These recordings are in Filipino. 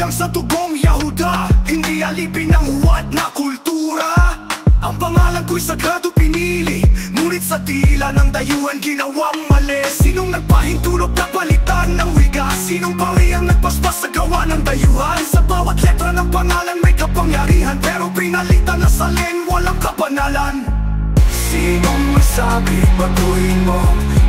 lang sa tugong Yahuda, hindi alipin ng huwad na kultura. Ang pangalan ko'y sagrado pinili, ngunit sa tila ng dayuhan ginawang mali. Sinong nagpahintulot na palitan ng wiga? Sinong parehang nagpaspas sa gawa ng dayuhan? Sa bawat letra ng pangalan may kapangyarihan, pero pinalitan na salin, walang kapanalan. Sinong masabi, baguhin mo?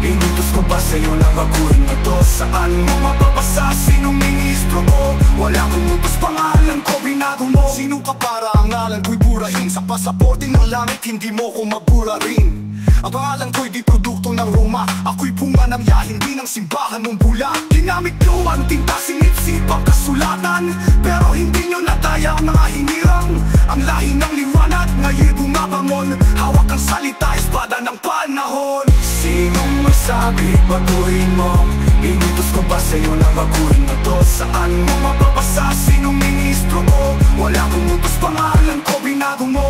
Inutos ko ba sa'yo na baguhin mo to? Saan mo mapapasa? Sinong ministro mo? Wala kong utos, pangalan ko binago mo. Sino ka para ang ngalan ko'y burahin? Sa pasaporte ng langit, hindi mo ko mabura rin. Ang pangalan ko'y di produkto ng Roma. Ako'y bunga ng hindi ng simbahan ng bula. Ginamit nyo ang tinta, sinitsipang kasulatan, pero hindi nyo nataya ang mga hinirang. Ang lahi ng liwanag, ngayon bumabangon. Hawak ang salita, espada ng panahon. Sinong masabi, baguhin mo? Inutos ko ba sa'yo na baguhin mo to? Saan mo mapapasa? Sinong ministro mo? Wala kong utos, pangalan ko binago mo.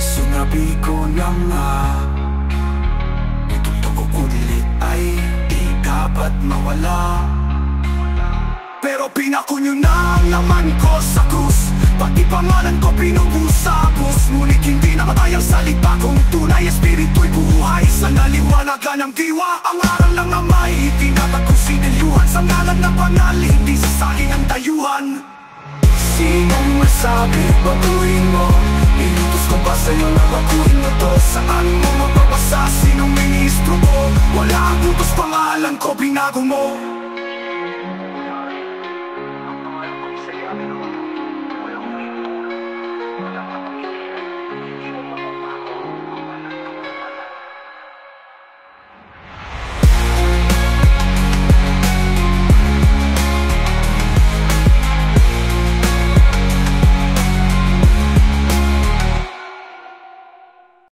Sinabi ko na nga, ulit ay di dapat mawala. Pero pinako nyo na ang laman ko sa krus, pati pangalan ko pinubusapos. Ngunit hindi namatay ang salita kong tunay, espiritu'y buhay sa naliwanagan ng diwa. Ang aral ng amay, itinatag ko sinilyuhan sa ngalan ng banal, hindi sa saging ang dayuhan. Sinong masabi, baguhin mo? Inutos ko ba sa'yo na baguhin mo to? Saan mo mapapasa? Sinong ministro mo? Wala ang utos, pangalan ko binago mo.